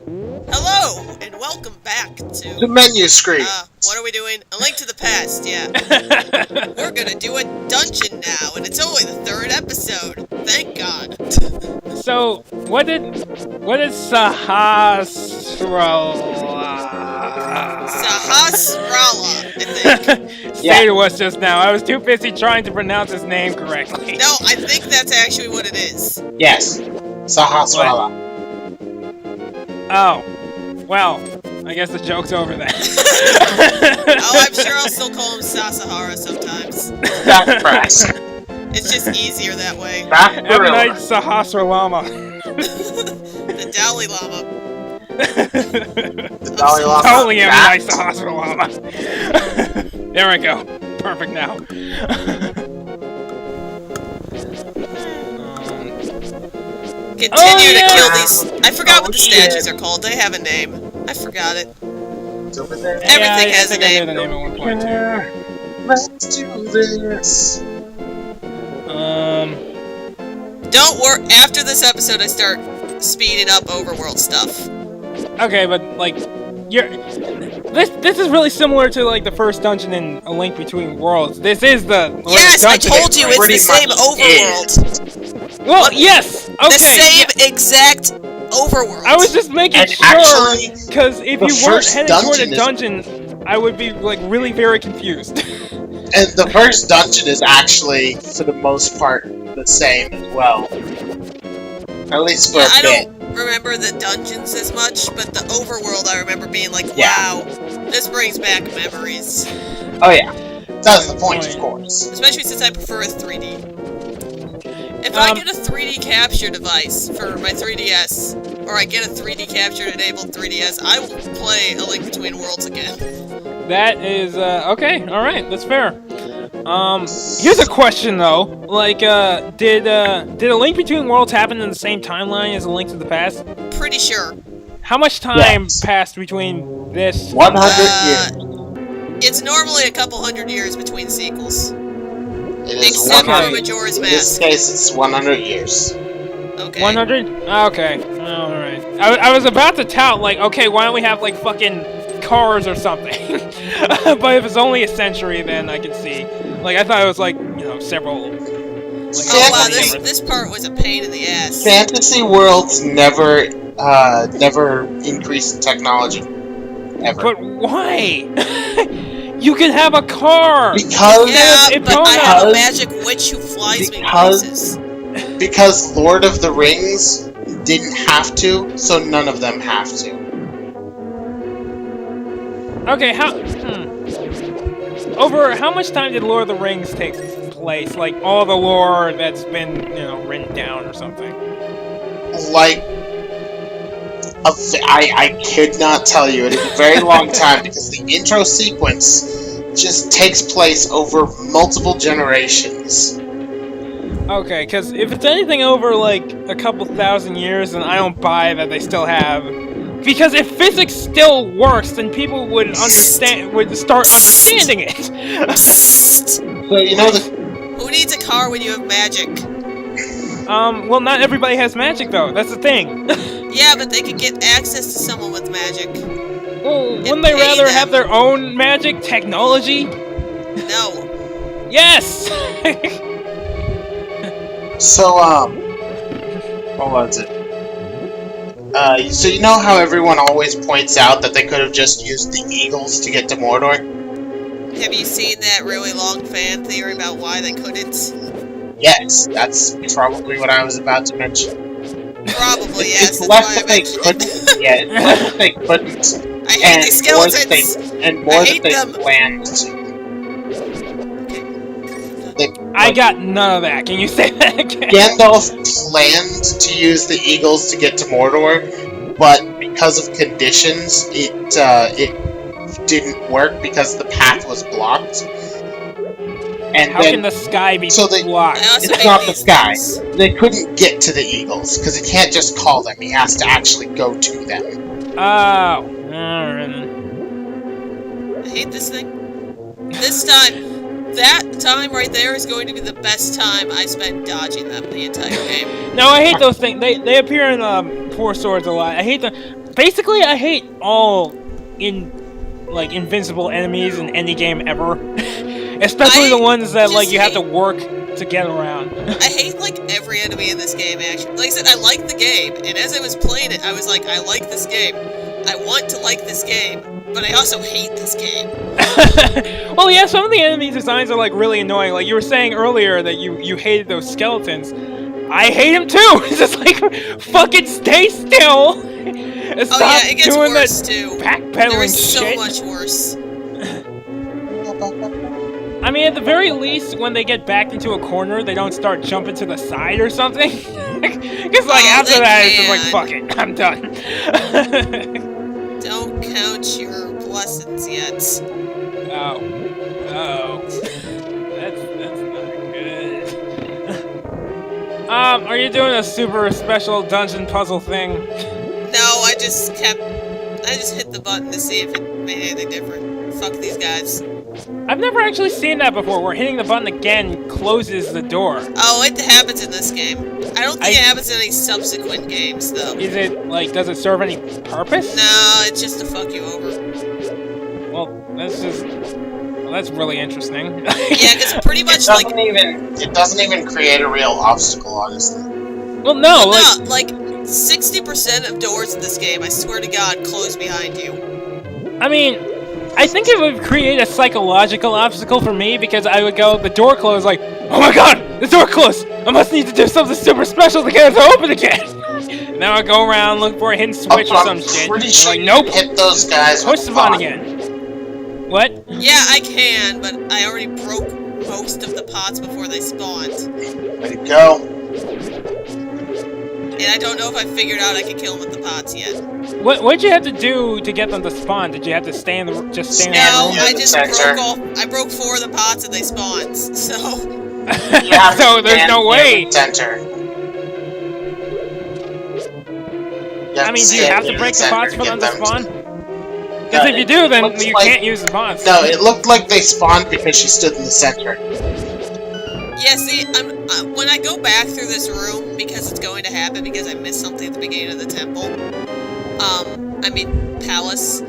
Hello, and welcome back to... The menu screen. What are we doing? A Link to the Past, yeah. We're gonna do a dungeon now, and it's only the 3rd episode. Thank God. So, what did Sahasrala, I think. say to us just now? I was too busy trying to pronounce his name correctly. No, I think that's actually what it is. Yes. Sahasrara. Oh. Well, I guess the joke's over then. Oh, I'm sure I'll still call him Sasahara sometimes. That's press. It's just easier that way. Have a nice Sahasralama. The Dalai Lama. The Dalai Lama. Totally have a nice Sahasralama. There we go. Perfect now. Continue to kill these. I forgot what the statues are called. They have a name. I forgot it. It's over there. Everything has a I knew name. the name at one point too. Let's do this. Don't worry. After this episode, I start speeding up overworld stuff. Okay, but like, this is really similar to like the first dungeon in A Link Between Worlds. This is the Yes, I dungeon. told you it's the same overworld. Well, yes. Okay. The same exact overworld. I was just making And sure, actually, because if the you weren't first heading toward a dungeon dungeon, I would be like really very confused. And the first dungeon is actually, for the most part, the same as well. At least for a I bit. don't remember the dungeons as much, but the overworld I remember being like, Yeah. wow, this brings back memories. Oh yeah. That's the point, of course. Especially since I prefer a 3D. If I get a 3D capture device for my 3DS, or I get a 3D capture enabled 3DS, I will play A Link Between Worlds again. That is okay. All right, that's fair. Here's a question though. Like, did A Link Between Worlds happen in the same timeline as A Link to the Past? Pretty sure. How much time passed between this? 100 years. It's normally a couple hundred years between sequels. It is Except 100. for Majora's In this Mask. case, it's 100 years. Okay. 100? Okay. Alright. I was about to tout, like, okay, why don't we have, like, fucking cars or something? But if it's only a century, then I can see. Like, I thought it was, like, you know, several... Like, Oh wow, this part was a pain in the ass. Fantasy worlds never increase in technology. Ever. But why? You can have a car! Because... Yeah, but I have a because- magic witch who flies me because- places. Because Lord of the Rings didn't have to, so none of them have to. Okay, Over how much time did Lord of the Rings take place? Like, all the lore that's been, you know, written down or something? Like, I could not tell you. It is a very long time because the intro sequence just takes place over multiple generations. Okay, because if it's anything over, like, a couple thousand years, then I don't buy that they still have... Because if physics still works, then people would start understanding it! So, you know, Who needs a car when you have magic? Well, not everybody has magic, though. That's the thing. Yeah, but they could get access to someone with magic. Well, wouldn't they rather have their own magic technology? No. Yes! so, what was it? So you know how everyone always points out that they could have just used the eagles to get to Mordor? Have you seen that really long fan theory about why they couldn't? Yes, that's probably what I was about to mention. Probably, yes. It's That's less why I that they mentioned couldn't. it. Yeah, it's less that they couldn't. I hate these skeletons. More I that hate they them. planned to. I got none of that. Can you say that again? Gandalf planned to use the eagles to get to Mordor, but because of conditions, it didn't work because the path was blocked. And How can the sky be blocked? It's not the sky. They couldn't get to the eagles because he can't just call them. He has to actually go to them. Oh, alright. I hate this thing. This time, that time right there is going to be the best time I spent dodging them the entire game. No, I hate those things. They appear in Four Swords a lot. I hate them. Basically, I hate all invincible enemies in any game ever. Especially the ones that you have to work to get around. I hate every enemy in this game, actually. Like I said, I like the game, and as I was playing it, I was like, I like this game. I want to like this game, but I also hate this game. Well, yeah, some of the enemy designs are really annoying. Like you were saying earlier that you hated those skeletons. I hate them too. It's just fucking stay still. And stop yeah, it gets doing worse that too. backpedaling There is so shit. much worse. I mean, at the very least, when they get backed into a corner, they don't start jumping to the side or something. Because after that, it's just fuck it, I'm done. Don't count your blessings yet. Oh. That's not good. Are you doing a super special dungeon puzzle thing? No, I just hit the button to see if it made anything different. Fuck these guys. I've never actually seen that before, where hitting the button again closes the door. Oh, it happens in this game. I don't think it happens in any subsequent games, though. Is it, does it serve any purpose? No, it's just to fuck you over. Well, that's really interesting. Yeah, because pretty much, it doesn't even create a real obstacle, honestly. Well, no, 60% of doors in this game, I swear to God, close behind you. I mean, I think it would create a psychological obstacle for me, because I would go, the door closed, oh my god, the door closed! I must need to do something super special to get it to open again! Now I go around, look for a hidden switch or some shit. Pretty sure nope! Hit those guys push the button again. What? Yeah, I can, but I already broke most of the pots before they spawned. Way to go. And I don't know if I figured out I could kill them with the pots yet. What'd you have to do to get them to spawn? Did you have to stay in the room? No, I just broke 4 of the pots and they spawned, so... So there's no way! Center. I mean, do you have to break the pots for them to spawn? Because if you do, then you can't use the pots. No, it looked like they spawned because she stood in the center. Yeah, see, when I go back through this room, because it's going to happen, because I missed something at the beginning of the temple, palace.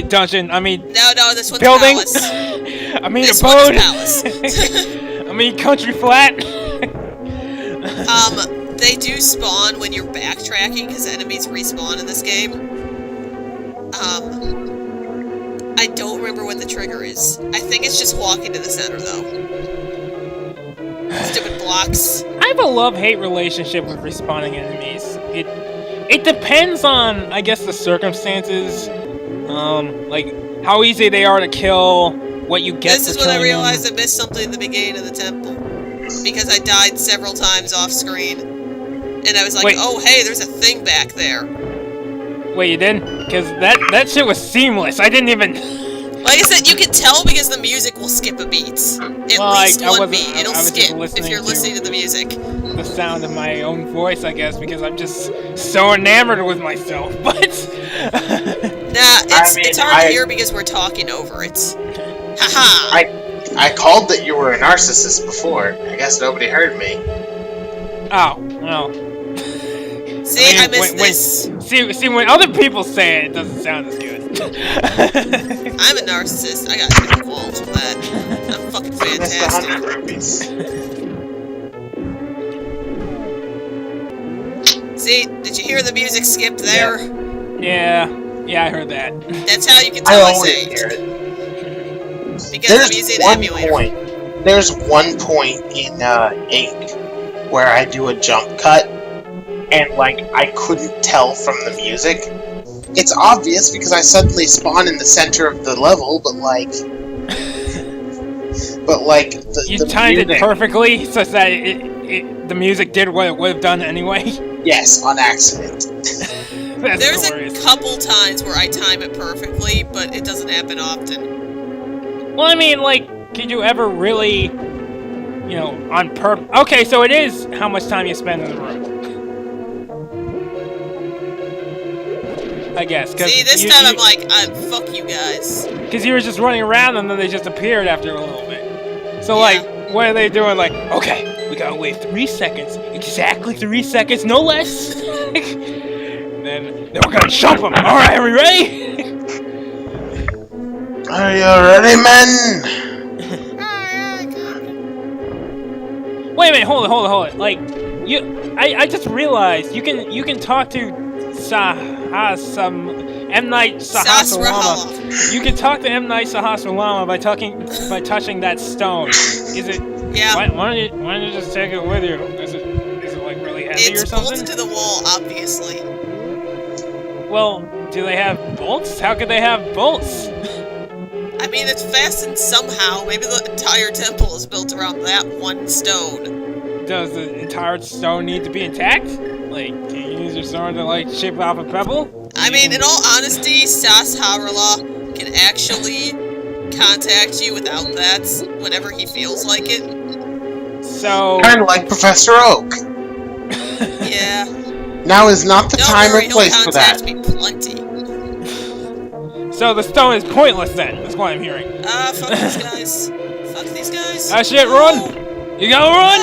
Dungeon, No, this one's building. palace. This abode. Palace. Country flat. They do spawn when you're backtracking, because enemies respawn in this game. I don't remember what the trigger is. I think it's just walking to the center, though. Stupid blocks. I have a love-hate relationship with respawning enemies. It depends on, I guess, the circumstances. How easy they are to kill, what you get. This is when I realized I missed something at the beginning of the temple. Because I died several times off screen. And I was like, oh hey, there's a thing back there. Wait, you didn't? Because that shit was seamless. I didn't even... Like I said, you can tell because the music will skip a beat. At least one beat. It'll skip if you're listening to the music. The sound of my own voice, I guess, because I'm just so enamored with myself. But... Nah, it's hard to hear because we're talking over it. Haha! I called that you were a narcissist before. I guess nobody heard me. Oh, well... See, I missed this. See, when other people say it, it doesn't sound as good. I'm a narcissist. I got no qualms with that. I'm fucking fantastic. See, did you hear the music skip there? Yeah, I heard that. That's how you can tell I saved. Hear it. Because I'm using the emulator. There's one point in 8 where I do a jump cut. And, I couldn't tell from the music. It's obvious because I suddenly spawn in the center of the level, but, You timed it perfectly, such that the music did what it would have done anyway? Yes, on accident. There's a couple times where I time it perfectly, but it doesn't happen often. Well, could you ever really, on purpose... Okay, so it is how much time you spend in the room. I guess. See, this time I'm like, fuck you guys. Because you were just running around and then they just appeared after a little bit. So, what are they doing? Okay, we gotta wait 3 seconds. Exactly 3 seconds, no less. And then Then we're gonna jump him. All right, are we ready? Are you ready, men? Wait a minute, hold it. Like, I just realized you can talk to M. Night Sahasrama. You can talk to M. Night Sahasrama by touching that stone. Is it? Yeah. Why don't you just take it with you? Is it like really heavy or something? It's bolted to the wall, obviously. Well, do they have bolts? How could they have bolts? I mean, it's fastened somehow. Maybe the entire temple is built around that one stone. Does the entire stone need to be intact? Like, can you use your sword to, like, chip off a pebble? I mean, in all honesty, Sasharala can actually contact you without that whenever he feels like it. So... Kind of like Professor Oak. Yeah. Now is not the time worry, or place for that. He'll contact me plenty. So the stone is pointless then, that's what I'm hearing. Fuck these guys. Fuck these guys. Ah shit, run! You gotta run!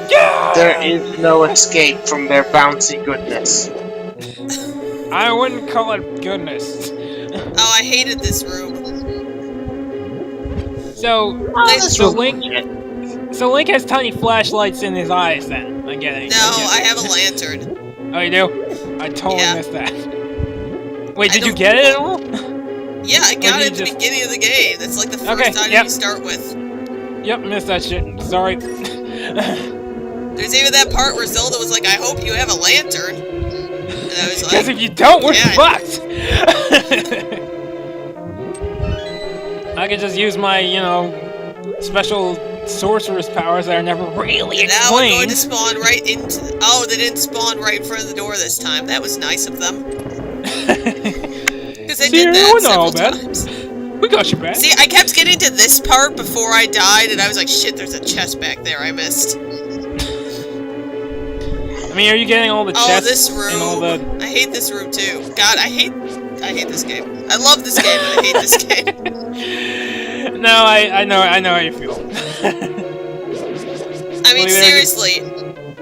Yeah! There is no escape from their bouncy goodness. I wouldn't call it goodness. Oh, I hated this room. So, so Link has tiny flashlights in his eyes then, I get it. No, I have a lantern. Oh, you do? I totally missed that. Wait, did you get it at all? Yeah, I got it at the beginning of the game. That's like the first item you start with. Yep, missed that shit. Sorry. There's even that part where Zelda was like, I hope you have a lantern. And I was like... Because if you don't, we're fucked! I could just use my, you know, special sorceress powers that are never really explained. Now I'm going to spawn right into... Oh, they didn't spawn right in front of the door this time. That was nice of them. Because they did that several times. We got you back. See, I kept getting to this part before I died, and I was like, shit, there's a chest back there I missed. I mean, are you getting all the chests? Oh, this room. And all the... I hate this room, too. God, I hate this game. I love this game, but I hate this game. No, I know how you feel. I mean, seriously,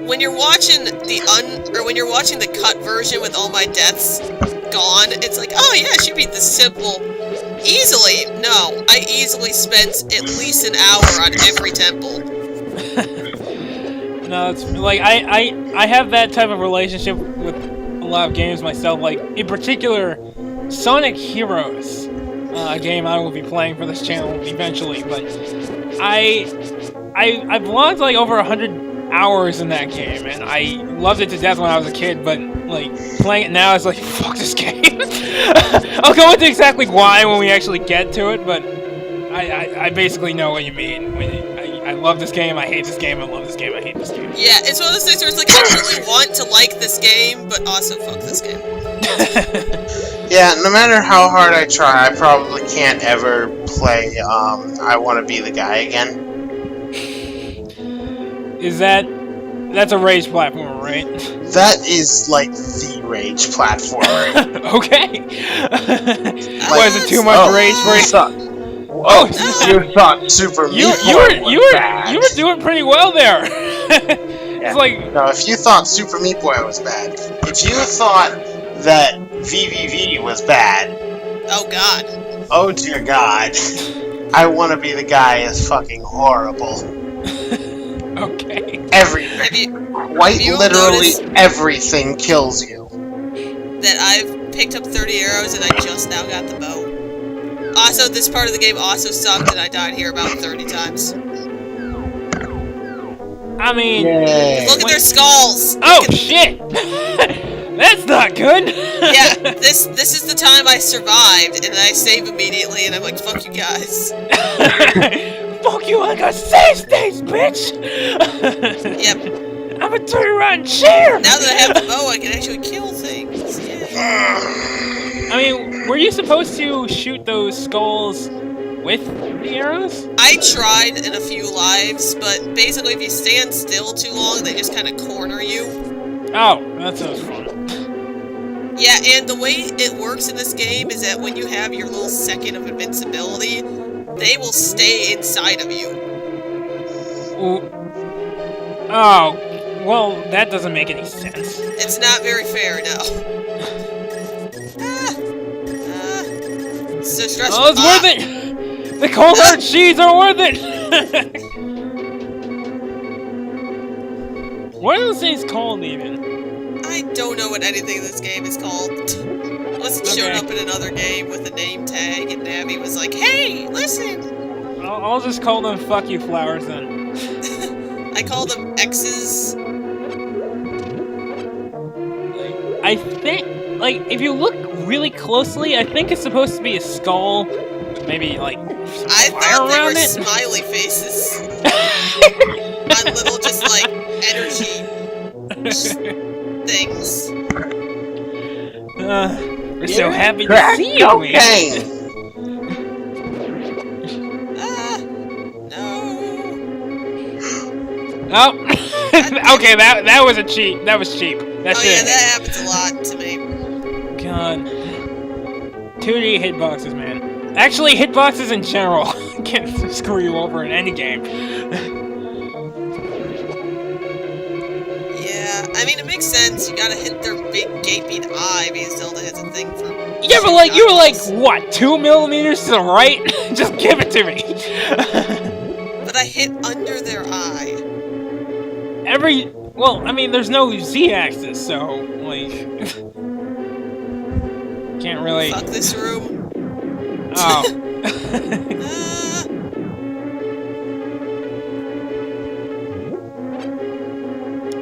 when you're watching the cut version with all my deaths gone, it's like, oh yeah, she beat this simple easily. No, I easily spent at least an hour on every temple. No, it's like I have that type of relationship with a lot of games myself. Like in particular, Sonic Heroes, a game I will be playing for this channel eventually. But I've logged like over 100 hours in that game, and I loved it to death when I was a kid. But like playing it now is like, fuck this game. I'll go into exactly why when we actually get to it, but I basically know what you mean. I love this game, I hate this game, I love this game, I hate this game. Yeah, it's one of those things where it's like, I really want to like this game, but also fuck this game. Yeah, no matter how hard I try, I probably can't ever play, I Want to Be the Guy again. That's a rage platformer, right? That is, like, the rage platformer. Okay. Why is it too much rage for you? Oh, you thought Super Meat Boy was bad. You were doing pretty well there. It's like... No, if you thought Super Meat Boy was bad, if you thought that VVV was bad... Oh, God. Oh, dear God. I Want to Be the Guy is fucking horrible. Okay. Everything. Quite literally everything kills you. That I've picked up 30 arrows and I just now got the bow. Also, this part of the game also sucked and I died here about 30 times. I mean... Look at their skulls! Oh, shit! That's not good! Yeah, this is the time I survived, and I save immediately, and I'm like, fuck you guys. Fuck you, I got save states, bitch! Yep. I'm gonna turn around and share! Now that I have the bow, I can actually kill things. Yeah. I mean, were you supposed to shoot those skulls with the arrows? I tried in a few lives, but basically if you stand still too long, they just kind of corner you. Oh, that sounds fun. Yeah, and the way it works in this game is that when you have your little second of invincibility, they will stay inside of you. Oh, Well, that doesn't make any sense. It's not very fair, no. So stressful. Oh, it's worth it! The cold hard cheese are worth it! What are those things called, even? I don't know what anything in this game is called. Unless it showed up in another game with a name tag, and Navi was like, hey, listen! I'll just call them fuck you flowers, then. I call them X's. I think, like, if you look really closely, I think it's supposed to be a skull. Maybe, like, I thought they were smiley faces. On little, just, like, energy things. We're so happy to see you, man. No. Oh, okay, that was a cheat. That was cheap. That yeah, that happens a lot to me. God. 2D hitboxes, man. Actually, hitboxes in general can screw you over in any game. Yeah, I mean, it makes sense. You gotta hit their big gaping eye because Zelda has a thing for. Yeah, but like, you were like, what, 2 millimeters to the right? Just give it to me. But I hit under their eye. Well, I mean, there's no Z-axis, so, like... can't really... Fuck this room. Oh.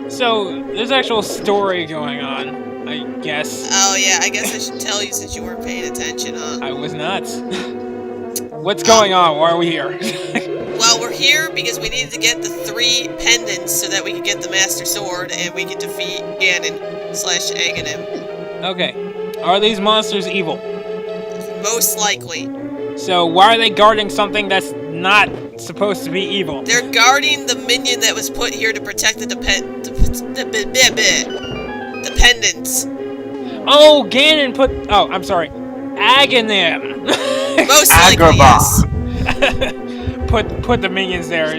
So, there's actual story going on, I guess. Oh yeah, I guess I should tell you since you weren't paying attention, huh? I was not. What's going on? Why are we here? Well, we're here because we needed to get the 3 pendants so that we could get the Master Sword and we could defeat Ganon/Aghanim. Okay. Are these monsters evil? Most likely. So why are they guarding something that's not supposed to be evil? They're guarding the minion that was put here to protect the pendants. Oh, Ganon put... Oh, I'm sorry. Aghanim. Most likely, yes. Put the minions there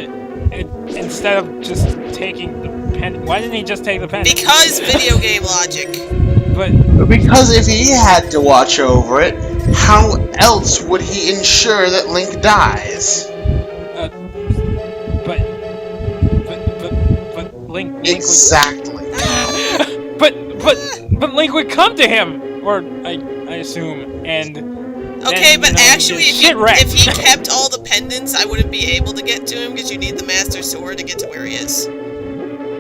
instead of just taking the pen. Why didn't he just take the pen? Because video game logic. But because if he had to watch over it, how else would he ensure that Link dies? But Link exactly. but Link would come to him, or I assume, and. Okay, then, but actually, if he wrecked. kept all the pendants, I wouldn't be able to get to him because you need the Master Sword to get to where he is.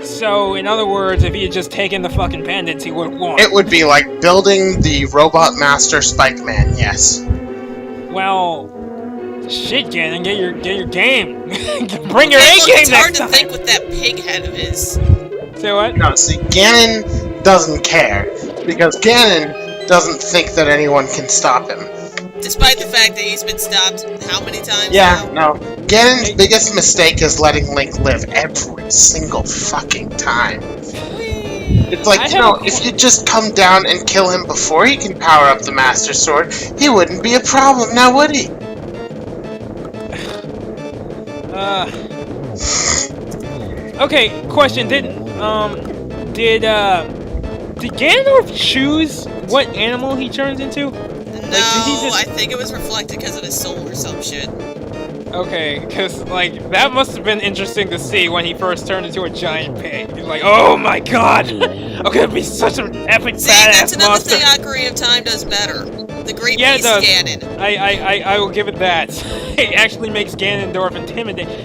So, in other words, if he had just taken the fucking pendants, he would have won. It would be like building the Robot Master Spike Man, yes. Well, shit, Ganon, get your game. Bring your A game It's hard next to time. think with that pig head of his. Say what? No, see, Ganon doesn't care because Ganon doesn't think that anyone can stop him. Despite the fact that he's been stopped how many times Yeah, now? no. Ganon's biggest mistake is letting Link live every single fucking time. It's like, you know, if you just come down and kill him before he can power up the Master Sword, he wouldn't be a problem now, would he? Okay, question, did Ganondorf choose what animal he turns into? No, I think it was reflected because of his soul or some shit. Okay, because, like, that must have been interesting to see when he first turned into a giant pig. He's like, oh my god! I'm gonna be such an epic See, badass that's another monster! thing Ocarina of Time does better. The Great Yeah, it Beast does. Ganon. I will give it that. It actually makes Ganondorf intimidating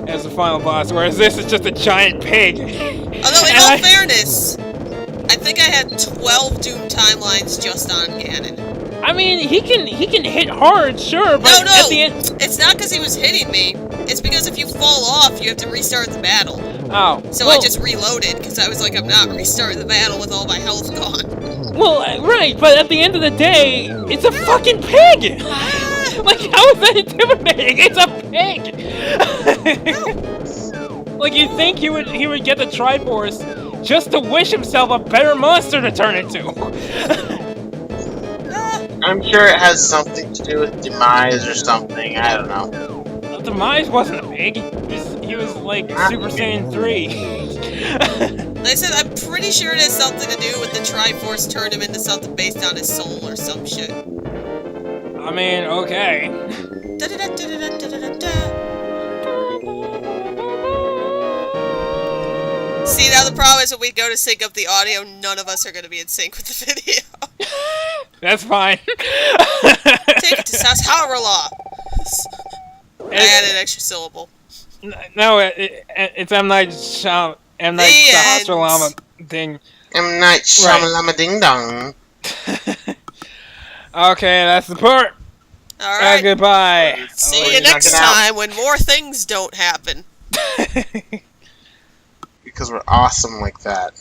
as the final boss, whereas this is just a giant pig. Although, in all fairness, I think I had 12 Doom timelines just on Ganon. I mean, he can hit hard, sure, but No, at the end... it's not because he was hitting me. It's because if you fall off, you have to restart the battle. Oh. So I just reloaded, because I was like, I'm not restarting the battle with all my health gone. Well, right, but at the end of the day, it's a fucking pig! Like, how is that intimidating? It's a pig! Like, you'd think he would get the Triforce just to wish himself a better monster to turn into. I'm sure it has something to do with Demise or something, I don't know. Demise wasn't a pig. He he was like Super Saiyan 3. Like I said, I'm pretty sure it has something to do with the Triforce turned him into something based on his soul or some shit. I mean, okay. See, now the problem is when we go to sync up the audio, none of us are going to be in sync with the video. That's fine. Take it to Sasharala. I added an extra syllable. No, it's M. Night Shyamalan thing. M. Night Shyamalan Ding Dong. Okay, that's the part. Alright. Goodbye. See you next time when more things don't happen. Because we're awesome like that.